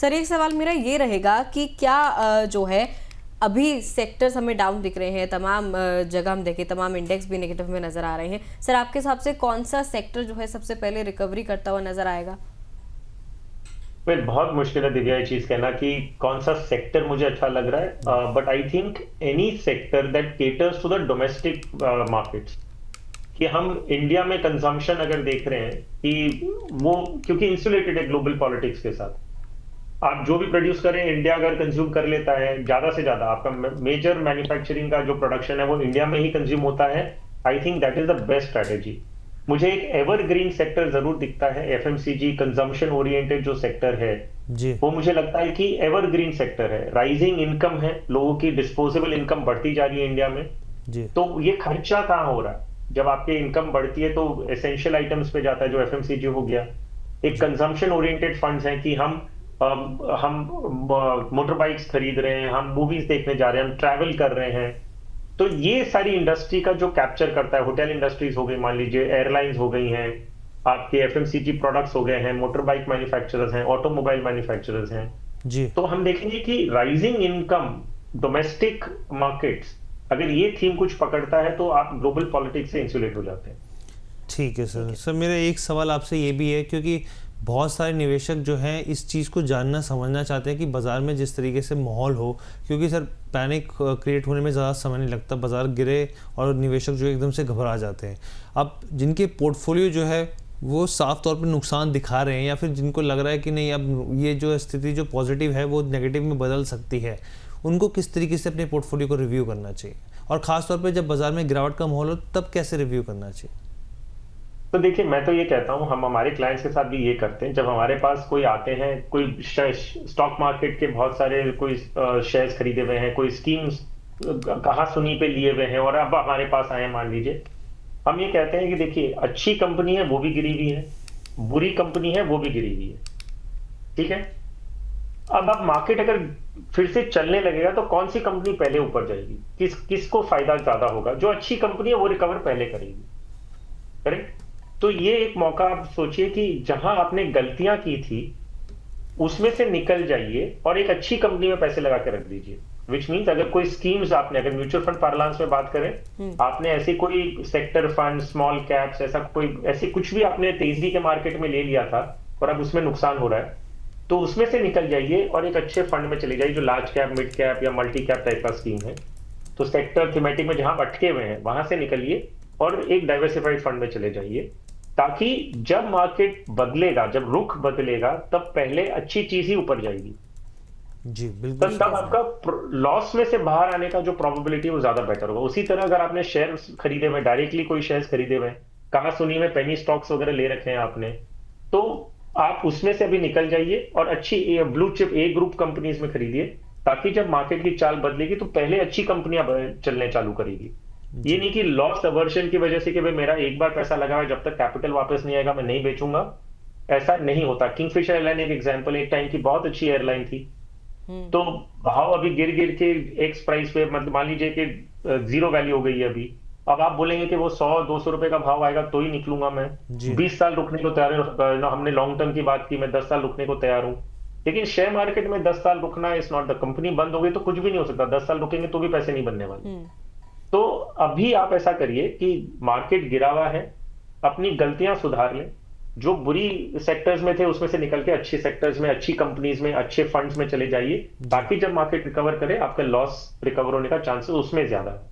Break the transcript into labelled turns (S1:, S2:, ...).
S1: Sir एक सवाल मेरा ये रहेगा कि क्या जो है अभी सेक्टर्स हमें डाउन दिख रहे हैं, तमाम जगह हम देखें तमाम इंडेक्स भी नेगेटिव में नजर आ रहे हैं। सर आपके हिसाब से कौन सा सेक्टर जो है सबसे पहले रिकवरी करता हुआ नजर आएगा?
S2: बहुत मुश्किल है दिव्या ये चीज कहना कि कौन सा सेक्टर मुझे अच्छा लग रहा है, but I think any sector that caters to the domestic markets, कि हम इंडिया में कंजम्पशन अगर देख रहे हैं कि वो क्योंकि इंसुलेटेड है ग्लोबल पॉलिटिक्स के साथ, आप जो भी प्रोड्यूस करें इंडिया अगर कंज्यूम कर लेता है ज्यादा से ज्यादा, आपका मेजर मैन्युफैक्चरिंग का जो प्रोडक्शन है वो इंडिया में ही कंज्यूम होता है, I think that is the best strategy. मुझे एक एवरग्रीन सेक्टर जरूर दिखता है, एफएमसीजी कंजम्पशन ओरिएंटेड जो सेक्टर है
S3: जी
S2: वो मुझे लगता है कि एवरग्रीन सेक्टर है। राइजिंग इनकम है, लोगों की डिस्पोजेबल इनकम बढ़ती जा रही है इंडिया में,
S3: जी
S2: तो ये खर्चा कहाँ हो रहा है? जब आपकी इनकम बढ़ती है तो एसेंशियल आइटम्स पे जाता है, जो एफएमसीजी हो गया। एक कंजम्पशन ओरिएंटेड फंड्स हैं कि हम मोटर बाइक्स खरीद रहे हैं, हम मूवीज देखने जा रहे हैं, हम ट्रैवल कर रहे हैं, तो ये सारी इंडस्ट्री का जो कैप्चर करता है, होटल इंडस्ट्रीज हो गई, मान लीजिए एयरलाइंस हो गई हैं, आपके एफएमसीजी प्रोडक्ट्स हो गए हैं, मोटर बाइक मैन्युफैक्चरर्स हैं, ऑटोमोबाइल मैन्युफैक्चरर्स हैं,
S3: जी
S2: तो हम देखेंगे कि राइजिंग इनकम, डोमेस्टिक मार्केट्स, अगर ये थीम कुछ पकड़ता है तो आप ग्लोबल पॉलिटिक्स से इंसुलेट हो जाते हैं।
S3: ठीक है सर। सर मेरा एक सवाल आपसे ये भी है, क्योंकि बहुत सारे निवेशक जो हैं इस चीज़ को जानना समझना चाहते हैं कि बाज़ार में जिस तरीके से माहौल हो, क्योंकि सर पैनिक क्रिएट होने में ज़्यादा समय नहीं लगता, बाज़ार गिरे और निवेशक जो एकदम से घबरा जाते हैं। अब जिनके पोर्टफोलियो जो है वो साफ तौर पर नुकसान दिखा रहे हैं, या फिर जिनको लग रहा है कि नहीं अब ये जो स्थिति जो पॉजिटिव है वो नेगेटिव में बदल सकती है, उनको किस तरीके से अपने पोर्टफोलियो को रिव्यू करना चाहिए, और ख़ासतौर पर जब बाज़ार में गिरावट का माहौल हो तब कैसे रिव्यू करना चाहिए?
S2: तो देखिए, मैं तो ये कहता हूं, हम हमारे क्लाइंट्स के साथ भी ये करते हैं। जब हमारे पास कोई आते हैं, कोई स्टॉक मार्केट के बहुत सारे कोई शेयर्स खरीदे हुए हैं, कोई स्कीम्स कहाँ सुनी पे लिए हुए हैं और अब हमारे पास आए मान लीजिए, हम ये कहते हैं कि देखिए अच्छी कंपनी है वो भी गिरी हुई है, बुरी कंपनी है वो भी गिरी हुई है, ठीक है। अब मार्केट अगर फिर से चलने लगेगा तो कौन सी कंपनी पहले ऊपर जाएगी, किसको फायदा ज्यादा होगा? जो अच्छी कंपनी है वो रिकवर पहले करेगी, करेक्ट। तो ये एक मौका, आप सोचिए कि जहां आपने गलतियां की थी उसमें से निकल जाइए और एक अच्छी कंपनी में पैसे लगा के रख दीजिए। विच मीन्स अगर कोई स्कीम्स आपने, अगर म्यूचुअल फंड पार्लांस में बात करें, आपने ऐसी कोई सेक्टर फंड, स्मॉल कैप्स, ऐसा कोई ऐसी कुछ भी आपने तेजी के मार्केट में ले लिया था और अब उसमें नुकसान हो रहा है, तो उसमें से निकल जाइए और एक अच्छे फंड में चले जाइए जो लार्ज कैप, मिड कैप या मल्टी कैप टाइप का स्कीम है। तो सेक्टर थीमेटिक में जहां अटके हुए हैं वहां से निकलिए और एक डाइवर्सिफाइड फंड में चले जाइए, ताकि जब मार्केट बदलेगा, जब रुख बदलेगा, तब पहले अच्छी चीज ही ऊपर जाएगी।
S3: जी बिल्कुल।
S2: तब आपका लॉस में से बाहर आने का जो प्रोबेबिलिटी है वो ज्यादा बेटर होगा। उसी तरह अगर आपने शेयर खरीदे हुए, डायरेक्टली कोई शेयर खरीदे हुए, कहा सुनी में पेनी स्टॉक्स वगैरह ले रखे हैं आपने, तो आप उसमें से अभी निकल जाइए और अच्छी ब्लू चिप ए ग्रुप कंपनीज में खरीदिए, ताकि जब मार्केट की चाल बदलेगी तो पहले अच्छी कंपनियां चलने चालू करेगी। ये नहीं कि लॉस अवर्शन की वजह से कि भाई मेरा एक बार पैसा लगा है, जब तक कैपिटल वापस नहीं आएगा मैं नहीं बेचूंगा, ऐसा नहीं होता। किंगफिशर एयरलाइन एक एग्जांपल, एक टाइम की बहुत अच्छी एयरलाइन थी, तो भाव अभी गिर गिर के एक्स प्राइस पे, मतलब मान लीजिए कि जीरो वैल्यू हो गई है अभी, अब आप बोलेंगे कि वो 100-200 रुपए का भाव आएगा तो ही निकलूंगा मैं, 20 साल रुकने को तैयार हूं। हमने लॉन्ग टर्म की बात की, मैं 10 साल रुकने को तैयार हूं, लेकिन शेयर मार्केट में 10 साल रुकना इज नॉट द, कंपनी बंद हो गई तो कुछ भी नहीं हो सकता, 10 साल रुकेंगे तो भी पैसे नहीं बनने वाले। तो अभी आप ऐसा करिए कि मार्केट गिरा हुआ है, अपनी गलतियां सुधार लें, जो बुरी सेक्टर्स में थे उसमें से निकल के अच्छे सेक्टर्स में, अच्छी कंपनीज में, अच्छे फंड्स में चले जाइए, ताकि जब मार्केट रिकवर करे आपका लॉस रिकवर होने का चांसेस उसमें ज्यादा है।